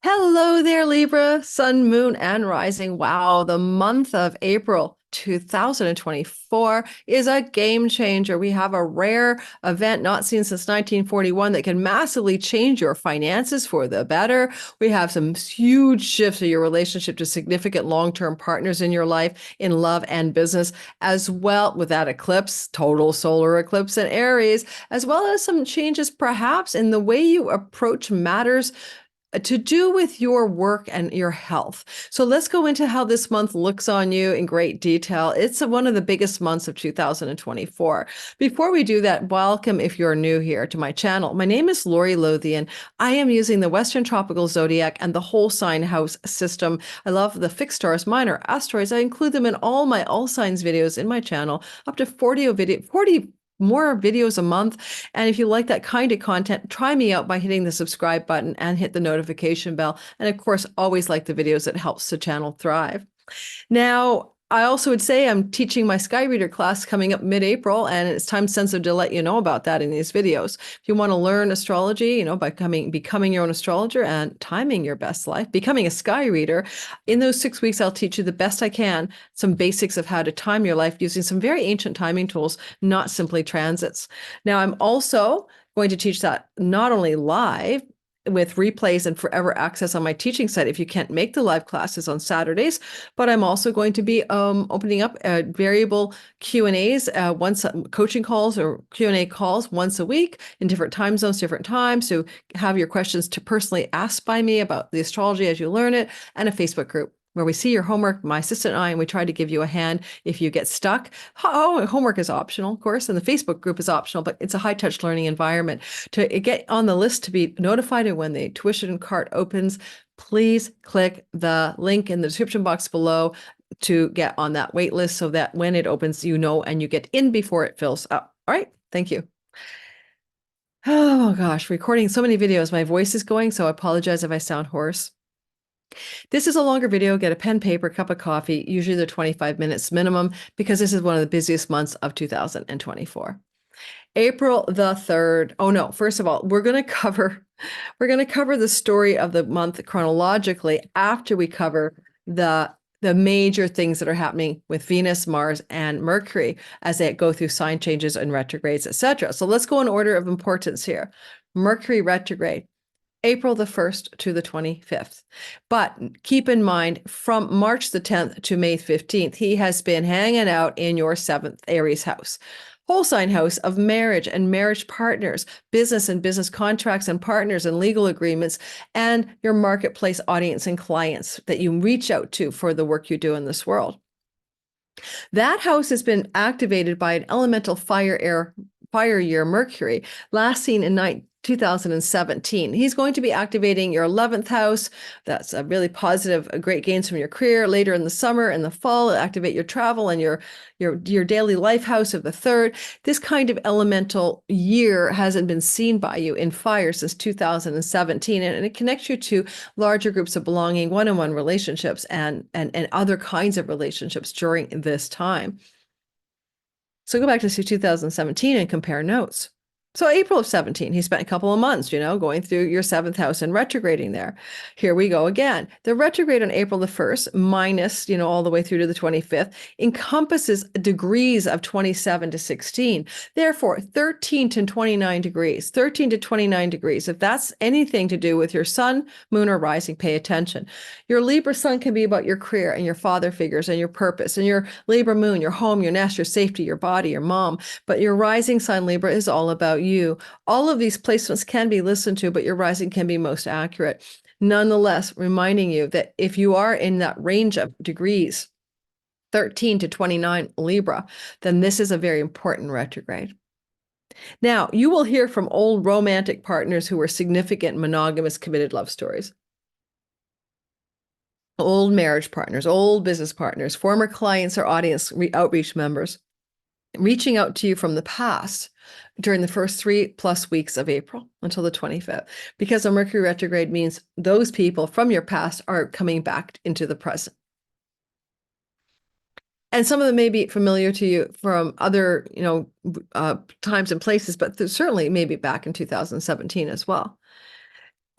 Hello there, Libra, Sun, Moon, and Rising. Wow, the month of April 2024 is a game changer. We have a rare event not seen since 1941 that can massively change your finances for the better. We have some huge shifts in your relationship to significant long-term partners in your life, in love and business, as well with that eclipse, total solar eclipse in Aries, as well as some changes perhaps in the way you approach matters to do with your work and your health. So let's go into how this month looks on you in great detail. It's one of the biggest months of 2024. Before we do that, welcome if you're new here to my channel. My name is Lori Lothian. I am using the Western Tropical Zodiac and the whole sign house system. I love the fixed stars, minor asteroids. I include them in all my all signs videos in my channel, up to 40 more videos a month. And if you like that kind of content, try me out by hitting the subscribe button and hit the notification bell. And of course, always like the videos that helps the channel thrive. Now, I also would say I'm teaching my Sky Reader class coming up mid-April, and it's time sensitive to let you know about that in these videos. If you want to learn astrology, by becoming your own astrologer and timing your best life, becoming a Sky Reader, in those 6 weeks, I'll teach you the best I can, some basics of how to time your life using some very ancient timing tools, not simply transits. Now, I'm also going to teach that not only live, with replays and forever access on my teaching site if you can't make the live classes on Saturdays. But I'm also going to be opening up variable Q&As, coaching calls or Q&A calls once a week in different time zones, different times. So have your questions to personally asked by me about the astrology as you learn it, and a Facebook group where we see your homework, my assistant and I, and we try to give you a hand if you get stuck. Oh, homework is optional, of course, and the Facebook group is optional, but it's a high-touch learning environment. To get on the list to be notified of when the tuition cart opens, please click the link in the description box below to get on that wait list so that when it opens, you know, and you get in before it fills up. All right, thank you. Oh gosh, recording so many videos, my voice is going, so I apologize if I sound hoarse. This is a longer video. Get a pen, paper, cup of coffee. Usually they're 25 minutes minimum because this is one of the busiest months of 2024. April the 3rd. Oh no, first of all, we're going to cover the story of the month chronologically after we cover the major things that are happening with Venus, Mars, and Mercury as they go through sign changes and retrogrades, etc. So let's go in order of importance here. Mercury retrograde. April the 1st to the 25th. But keep in mind, from March the 10th to May 15th, he has been hanging out in your 7th Aries house. Whole sign house of marriage and marriage partners, business and business contracts and partners and legal agreements, and your marketplace audience and clients that you reach out to for the work you do in this world. That house has been activated by an elemental fire year Mercury, last seen in 2017. He's going to be activating your 11th house. That's a really positive, great gains from your career. Later in the summer and the fall, activate your travel and your daily life house of the 3rd. This kind of elemental year hasn't been seen by you in fire since 2017, and it connects you to larger groups of belonging, one-on-one relationships, and other kinds of relationships during this time. So go back to 2017 and compare notes. So April of 17, he spent a couple of months, going through your 7th house and retrograding there. Here we go again. The retrograde on April the 1st, minus, all the way through to the 25th, encompasses degrees of 27 to 16. Therefore, 13 to 29 degrees, 13 to 29 degrees. If that's anything to do with your sun, moon, or rising, pay attention. Your Libra sun can be about your career and your father figures and your purpose, and your Libra moon, your home, your nest, your safety, your body, your mom. But your rising sign Libra is all about you. All of these placements can be listened to, but your rising can be most accurate. Nonetheless, reminding you that if you are in that range of degrees, 13 to 29 Libra, then this is a very important retrograde. Now, you will hear from old romantic partners who were significant monogamous committed love stories. Old marriage partners, old business partners, former clients or audience outreach members reaching out to you from the past during the first 3+ weeks of April until the 25th, because a Mercury retrograde means those people from your past are coming back into the present. And some of them may be familiar to you from other, times and places, but certainly maybe back in 2017 as well.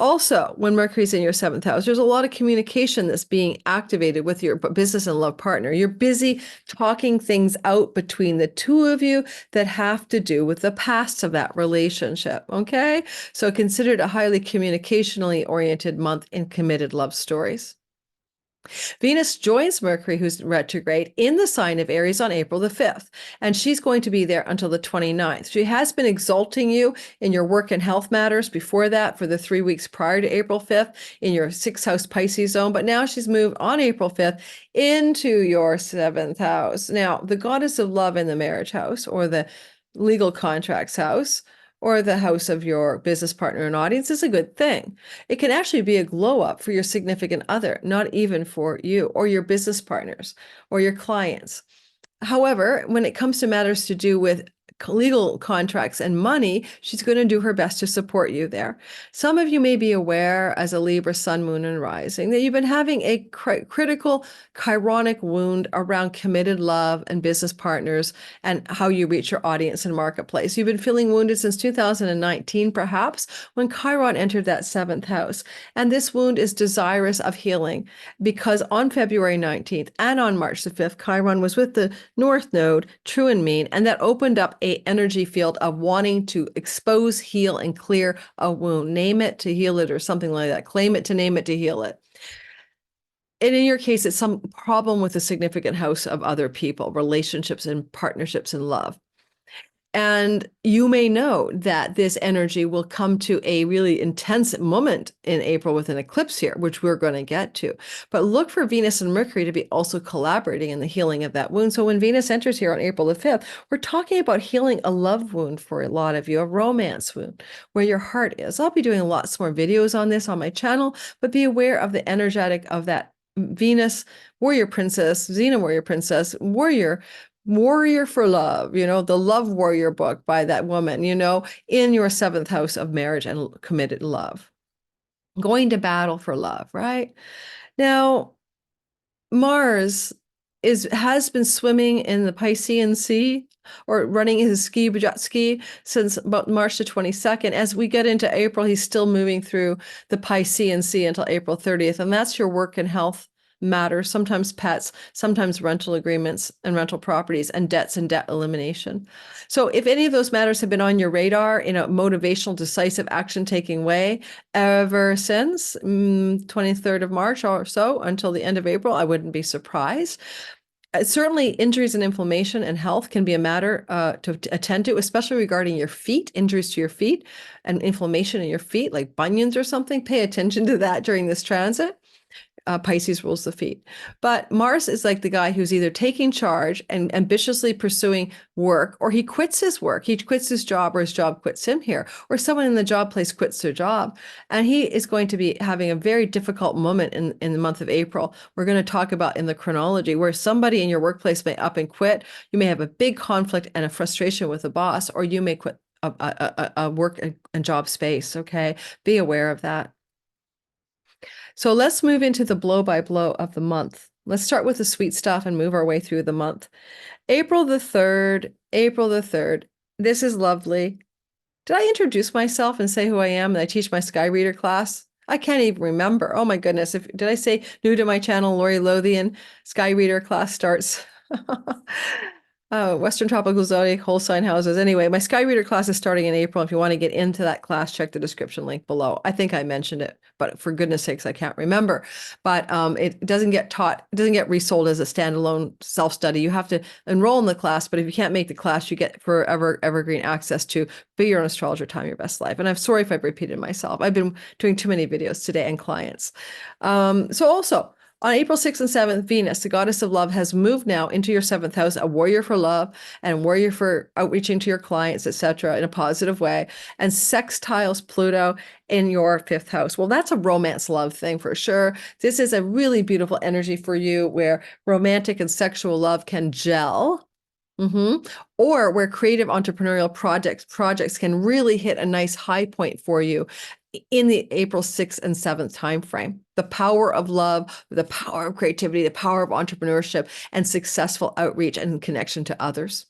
Also, when Mercury's in your seventh house, there's a lot of communication that's being activated with your business and love partner. You're busy talking things out between the two of you that have to do with the past of that relationship. Okay. So consider it a highly communicationally oriented month in committed love stories. Venus joins Mercury, who's retrograde, in the sign of Aries on April the 5th, and she's going to be there until the 29th. She has been exalting you in your work and health matters before that for the 3 weeks prior to April 5th in your sixth house Pisces zone, but now she's moved on April 5th into your seventh house. Now, the goddess of love in the marriage house or the legal contracts house or the house of your business partner and audience is a good thing. It can actually be a glow up for your significant other, not even for you or your business partners or your clients. However, when it comes to matters to do with legal contracts and money, she's going to do her best to support you there. Some of you may be aware as a Libra sun, moon, and rising that you've been having a critical chironic wound around committed love and business partners and how you reach your audience and marketplace. You've been feeling wounded since 2019, perhaps, when Chiron entered that seventh house. And this wound is desirous of healing because on February 19th and on March the 5th, Chiron was with the North Node, true and mean, and that opened up a energy field of wanting to expose, heal, and clear a wound. Name it to heal it or something like that. Claim it to name it to heal it. And in your case, it's some problem with a significant house of other people, relationships and partnerships and love. And you may know that this energy will come to a really intense moment in April with an eclipse here, which we're going to get to. But look for Venus and Mercury to be also collaborating in the healing of that wound. So when Venus enters here on April the 5th, we're talking about healing a love wound for a lot of you, a romance wound where your heart is. I'll be doing lots more videos on this on my channel, but be aware of the energetic of that Venus, warrior princess, Xena warrior princess, warrior for love, the Love Warrior book by that woman, in your seventh house of marriage and committed love, going to battle for love, right? Now, Mars has been swimming in the Piscean Sea or running his jet ski since about March the 22nd. As we get into April, he's still moving through the Piscean Sea until April 30th. And that's your work and health matters, sometimes pets, sometimes rental agreements and rental properties and debts and debt elimination. So if any of those matters have been on your radar in a motivational, decisive action taking way ever since 23rd of March or so until the end of April, I wouldn't be surprised. Certainly, injuries and inflammation and health can be a matter to attend to, especially regarding your feet, injuries to your feet and inflammation in your feet, like bunions or something. Pay attention to that during this transit. Pisces rules the feet. But Mars is like the guy who's either taking charge and ambitiously pursuing work, or he quits his work. He quits his job or his job quits him here, or someone in the job place quits their job. And he is going to be having a very difficult moment in the month of April. We're going to talk about in the chronology where somebody in your workplace may up and quit. You may have a big conflict and a frustration with the boss, or you may quit a work and job space. Okay. Be aware of that. So let's move into the blow by blow of the month. Let's start with the sweet stuff and move our way through the month. April the 3rd, this is lovely. Did I introduce myself and say who I am? And I teach my Sky Reader class. I can't even remember. Oh my goodness. Did I say new to my channel, Lori Lothian, Sky Reader class starts? Western Tropical Zodiac, whole sign houses. Anyway, my Sky Reader class is starting in April. If you want to get into that class, check the description link below. I think I mentioned it, but for goodness sakes, I can't remember. But it doesn't get taught, it doesn't get resold as a standalone self-study. You have to enroll in the class, but if you can't make the class, you get forever evergreen access to Be Your Own Astrologer, Time Your Best Life. And I'm sorry if I've repeated myself. I've been doing too many videos today and clients. So also, on April 6th and 7th, Venus, the goddess of love, has moved now into your seventh house, a warrior for love and warrior for outreaching to your clients, etc., in a positive way, and sextiles Pluto in your fifth house. Well, that's a romance love thing for sure. This is a really beautiful energy for you where romantic and sexual love can gel. Or where creative entrepreneurial projects can really hit a nice high point for you in the April 6th and 7th timeframe. The power of love, the power of creativity, the power of entrepreneurship, and successful outreach and connection to others.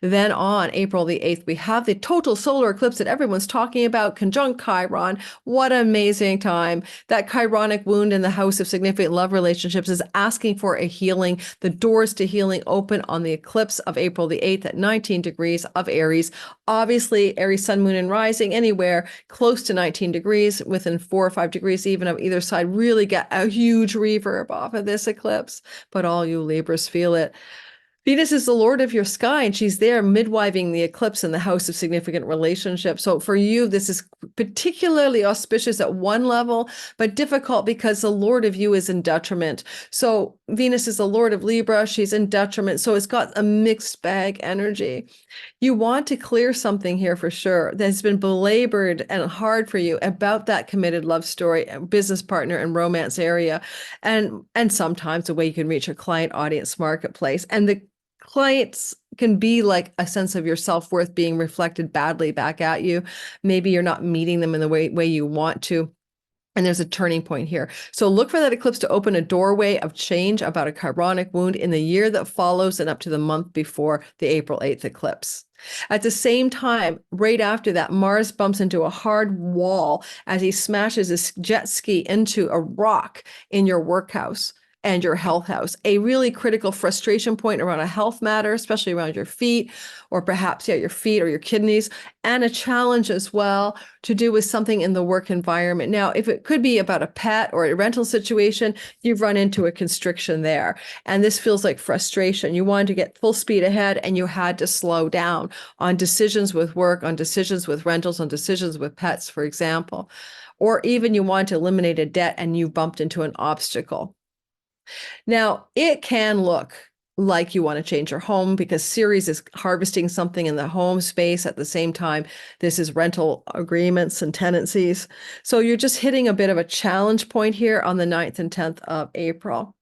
Then on April the 8th, we have the total solar eclipse that everyone's talking about, conjunct Chiron. What an amazing time. That Chironic wound in the house of significant love relationships is asking for a healing. The doors to healing open on the eclipse of April the 8th at 19 degrees of Aries. Obviously, Aries, sun, moon, and rising anywhere close to 19 degrees, within 4 or 5 degrees even of either side, really get a huge reverb off of this eclipse. But all you Libras feel it. Venus is the lord of your sky, and she's there midwiving the eclipse in the house of significant relationships. So for you, this is particularly auspicious at one level, but difficult because the lord of you is in detriment. So Venus is the lord of Libra. She's in detriment. So it's got a mixed bag energy. You want to clear something here for sure that's been belabored and hard for you about that committed love story, business partner, and romance area. And sometimes the way you can reach a client audience marketplace. And the clients can be like a sense of your self-worth being reflected badly back at you. Maybe you're not meeting them in the way you want to. And there's a turning point here. So look for that eclipse to open a doorway of change about a Chironic wound in the year that follows and up to the month before the April 8th eclipse. At the same time, right after that, Mars bumps into a hard wall as he smashes his jet ski into a rock in your workhouse and your health house, a really critical frustration point around a health matter, especially around your feet, or perhaps your feet or your kidneys, and a challenge as well to do with something in the work environment. Now, if it could be about a pet or a rental situation, you've run into a constriction there. And this feels like frustration. You wanted to get full speed ahead and you had to slow down on decisions with work, on decisions with rentals, on decisions with pets, for example. Or even you want to eliminate a debt and you bumped into an obstacle. Now, it can look like you want to change your home because Ceres is harvesting something in the home space at the same time. This is rental agreements and tenancies. So you're just hitting a bit of a challenge point here on the 9th and 10th of April.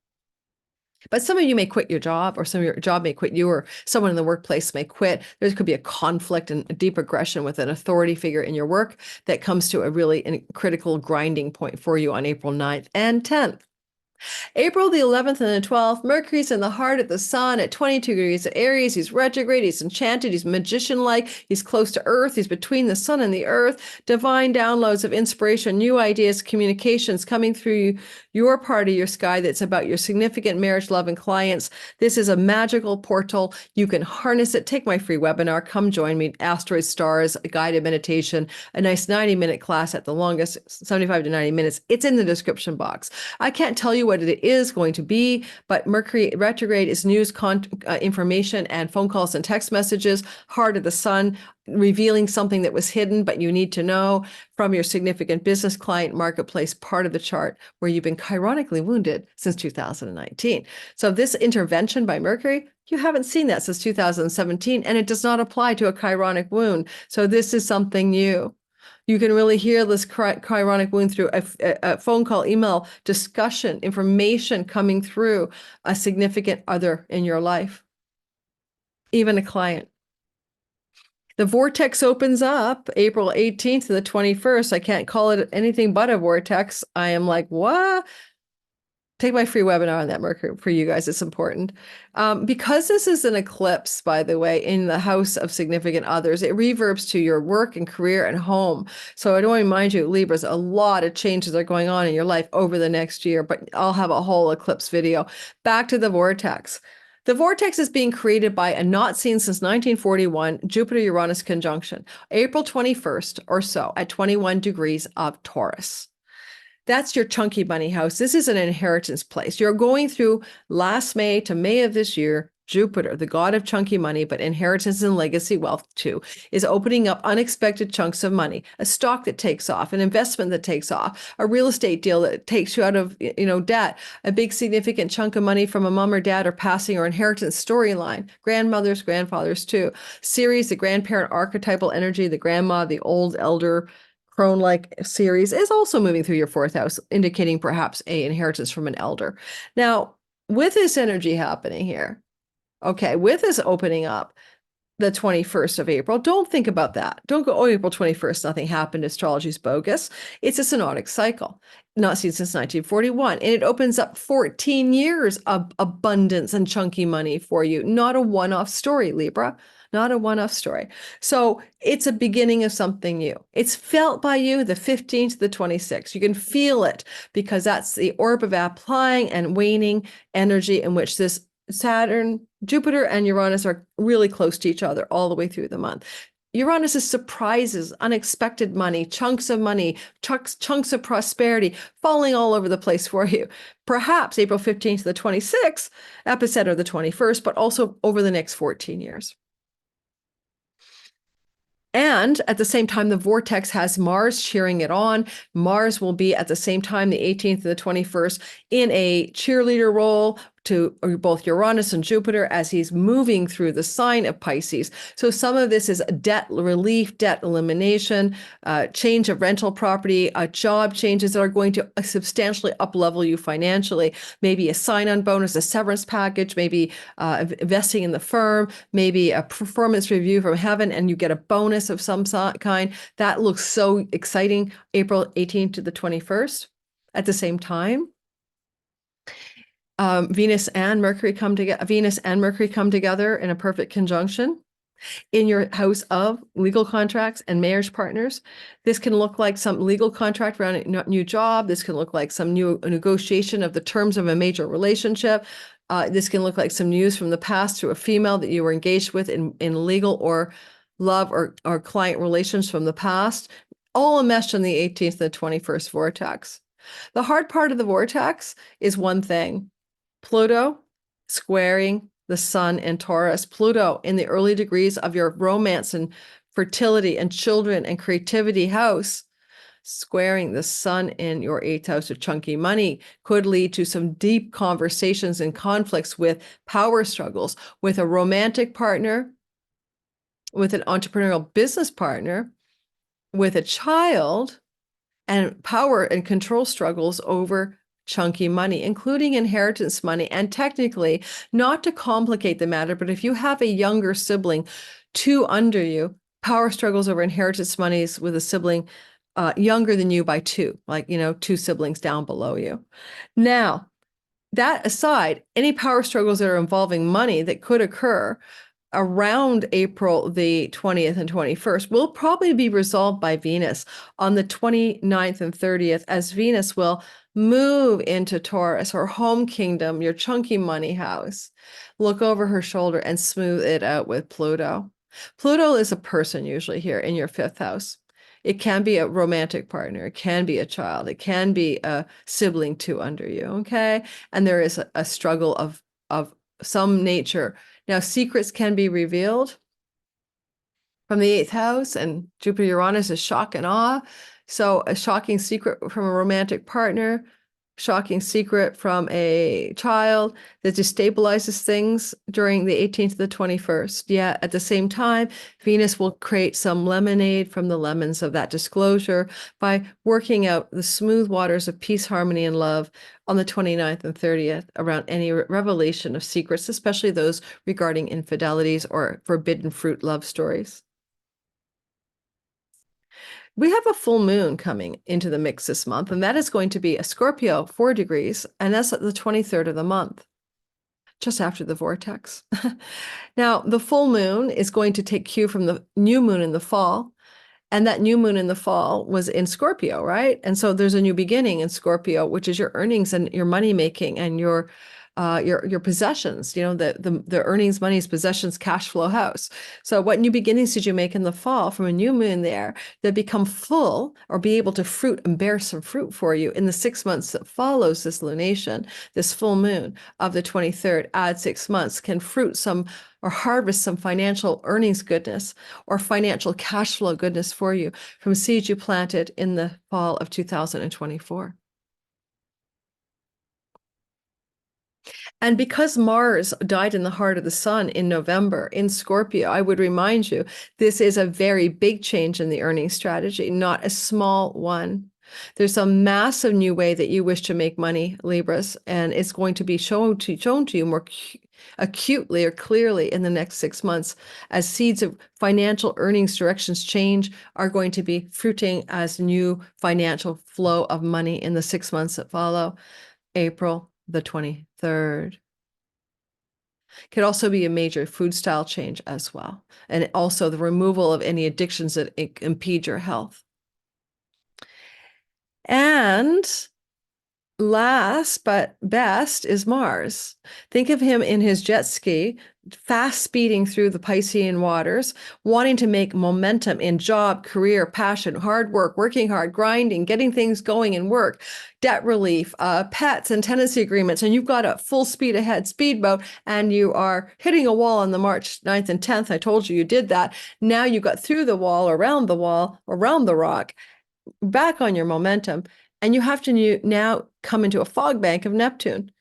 But some of you may quit your job, or some of your job may quit you, or someone in the workplace may quit. There could be a conflict and a deep aggression with an authority figure in your work that comes to a really critical grinding point for you on April 9th and 10th. April the 11th and the 12th, Mercury's in the heart of the sun at 22 degrees of Aries. He's retrograde, he's enchanted, he's magician-like, he's close to Earth, he's between the sun and the Earth. Divine downloads of inspiration, new ideas, communications coming through your part of your sky that's about your significant marriage, love, and clients. This is a magical portal. You can harness it. Take my free webinar. Come join me. Asteroid Stars, a guided meditation, a nice 90-minute class at the longest, 75 to 90 minutes. It's in the description box. I can't tell you what it is going to be, but Mercury retrograde is news, information, and phone calls and text messages. Heart of the sun, revealing something that was hidden, but you need to know from your significant business client marketplace part of the chart where you've been chironically wounded since 2019. So this intervention by Mercury, you haven't seen that since 2017, and it does not apply to a chironic wound. So this is something new. You can really hear this chironic wound through a phone call, email, discussion, information coming through a significant other in your life, even a client. The vortex opens up April 18th to the 21st. I can't call it anything but a vortex. I am like, what? Take my free webinar on that, Mercury, for you guys. It's important. Because this is an eclipse, by the way, in the house of significant others, it reverbs to your work and career and home. So I don't want to remind you, Libras, a lot of changes are going on in your life over the next year, but I'll have a whole eclipse video. Back to the vortex. The vortex is being created by a not seen since 1941 Jupiter-Uranus conjunction, April 21st or so at 21 degrees of Taurus. That's your chunky money house. This is an inheritance place. You're going through last May to May of this year. Jupiter, the god of chunky money, but inheritance and legacy wealth too, is opening up unexpected chunks of money, a stock that takes off, an investment that takes off, a real estate deal that takes you out of, debt, a big significant chunk of money from a mom or dad or passing or inheritance storyline, grandmothers, grandfathers too. Ceres, the grandparent archetypal energy, the grandma, the old elder, crone-like Ceres is also moving through your fourth house, indicating perhaps a inheritance from an elder. Now, with this energy happening here, okay, with this opening up, the 21st of April. Don't think about that. Don't go, oh, April 21st, nothing happened. Astrology's bogus. It's a synodic cycle, not seen since 1941. And it opens up 14 years of abundance and chunky money for you. Not a one-off story, Libra. Not a one-off story. So it's a beginning of something new. It's felt by you the 15th to the 26th. You can feel it because that's the orb of applying and waning energy in which this Saturn, Jupiter, and Uranus are really close to each other all the way through the month. Uranus is surprises, unexpected money, chunks of money, chunks of prosperity falling all over the place for you. Perhaps April 15th to the 26th, epicenter the 21st, but also over the next 14 years. And at the same time, the vortex has Mars cheering it on. Mars will be at the same time, the 18th to the 21st, in a cheerleader role to both Uranus and Jupiter as he's moving through the sign of Pisces. So some of this is debt relief, debt elimination, change of rental property, job changes that are going to substantially up-level you financially, maybe a sign-on bonus, a severance package, maybe investing in the firm, maybe a performance review from heaven, and you get a bonus of some kind. That looks so exciting, April 18th to the 21st. At the same time, Venus and Mercury come together in a perfect conjunction in your house of legal contracts and marriage partners. This can look like some legal contract around a new job. This can look like some new negotiation of the terms of a major relationship. This can look like some news from the past to a female that you were engaged with in legal or love or client relations from the past, all enmeshed in the 18th and the 21st vortex. The hard part of the vortex is one thing. Pluto squaring the sun in Taurus. Pluto in the early degrees of your romance and fertility and children and creativity house, squaring the sun in your 8th house of chunky money could lead to some deep conversations and conflicts with power struggles with a romantic partner, with an entrepreneurial business partner, with a child, and power and control struggles over chunky money, including inheritance money. And technically, not to complicate the matter, but if you have a younger sibling, 2 under you, power struggles over inheritance monies with a sibling younger than you by 2, like, 2 siblings down below you. Now, that aside, any power struggles that are involving money that could occur around April the 20th and 21st will probably be resolved by Venus on the 29th and 30th, as Venus will move into Taurus, her home kingdom, your chunky money house, look over her shoulder and smooth it out with Pluto. Pluto is a person usually here in your 5th house. It can be a romantic partner. It can be a child. It can be a sibling 2 under you, okay? And there is a struggle of some nature. Now, secrets can be revealed from the 8th house, and Jupiter-Uranus is shock and awe. So a shocking secret from a romantic partner, shocking secret from a child that destabilizes things during the 18th to the 21st. Yet at the same time, Venus will create some lemonade from the lemons of that disclosure by working out the smooth waters of peace, harmony, and love on the 29th and 30th around any revelation of secrets, especially those regarding infidelities or forbidden fruit love stories. We have a full moon coming into the mix this month, and that is going to be a Scorpio 4 degrees, and that's at the 23rd of the month, just after the vortex. Now, the full moon is going to take cue from the new moon in the fall, and that new moon in the fall was in Scorpio, right? And so there's a new beginning in Scorpio, which is your earnings and your money making and your possessions, the earnings, monies, possessions, cash flow house. So what new beginnings did you make in the fall from a new moon there that become full or be able to fruit and bear some fruit for you in the 6 months that follows this lunation, this full moon of the 23rd, add 6 months, can fruit some or harvest some financial earnings goodness or financial cash flow goodness for you from seeds you planted in the fall of 2024. And because Mars died in the heart of the sun in November in Scorpio, I would remind you, this is a very big change in the earning strategy, not a small one. There's a massive new way that you wish to make money, Libras, and it's going to be shown to you more acutely or clearly in the next 6 months, as seeds of financial earnings directions change, are going to be fruiting as new financial flow of money in the 6 months that follow April the 23rd. Could also be a major food style change as well, and also the removal of any addictions that impede your health. And last but best is Mars. Think of him in his jet ski, fast speeding through the Piscean waters, wanting to make momentum in job, career, passion, hard work, working hard, grinding, getting things going in work, debt relief, pets and tenancy agreements. And you've got a full speed ahead speedboat, and you are hitting a wall on the March 9th and 10th. I told you did that. Now you got through the wall, around the rock, back on your momentum. And you have to now come into a fog bank of Neptune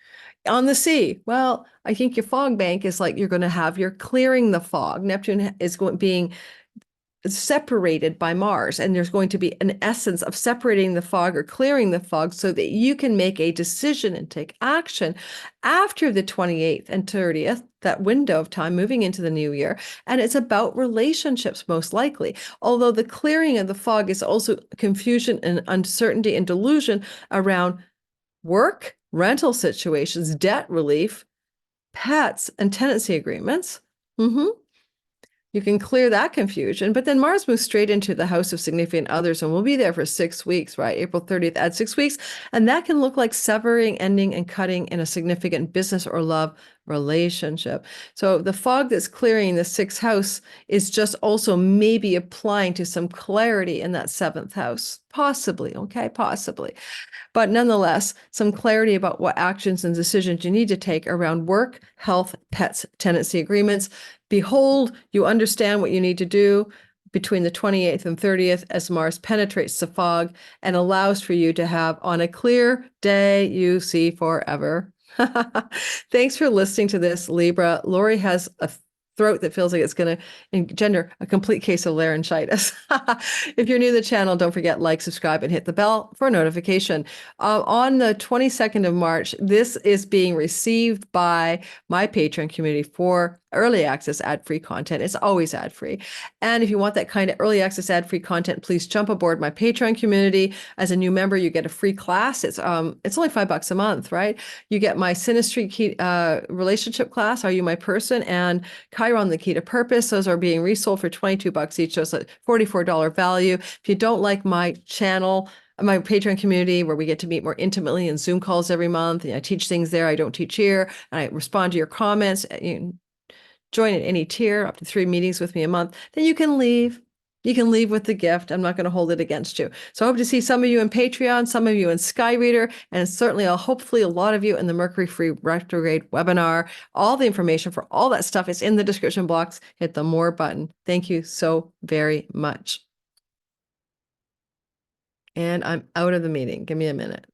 on the sea. Well, I think your fog bank is like you're clearing the fog. Neptune is being separated by Mars, and there's going to be an essence of separating the fog or clearing the fog so that you can make a decision and take action after the 28th and 30th, that window of time moving into the new year. And it's about relationships, most likely. Although the clearing of the fog is also confusion and uncertainty and delusion around work, rental situations, debt relief, pets, and tenancy agreements. You can clear that confusion, but then Mars moves straight into the house of significant others, and we'll be there for 6 weeks, right? April 30th, add 6 weeks. And that can look like severing, ending, and cutting in a significant business or love relationship. So the fog that's clearing the 6th house is just also maybe applying to some clarity in that 7th house. Possibly, okay? Possibly. But nonetheless, some clarity about what actions and decisions you need to take around work, health, pets, tenancy agreements. Behold, you understand what you need to do between the 28th and 30th as Mars penetrates the fog and allows for you to have, on a clear day, you see forever. Thanks for listening to this, Libra. Lori has a throat that feels like it's going to engender a complete case of laryngitis. If you're new to the channel, don't forget, like, subscribe, and hit the bell for a notification. On the 22nd of March, this is being received by my Patreon community for early access ad-free content. It's always ad-free. And if you want that kind of early access ad-free content, please jump aboard my Patreon community. As a new member, you get a free class. It's only $5 a month, right? You get my Synastry key, relationship class, Are You My Person? And Chiron, the Key to Purpose. Those are being resold for $22 each. So it's a $44 value. If you don't like my channel, my Patreon community, where we get to meet more intimately in Zoom calls every month, and I teach things there I don't teach here, and I respond to your comments, you join at any tier, up to 3 meetings with me a month, then you can leave. You can leave with the gift. I'm not going to hold it against you. So I hope to see some of you in Patreon, some of you in Skyreader, and certainly hopefully a lot of you in the Mercury free retrograde webinar. All the information for all that stuff is in the description box. Hit the more button. Thank you so very much. And I'm out of the meeting. Give me a minute.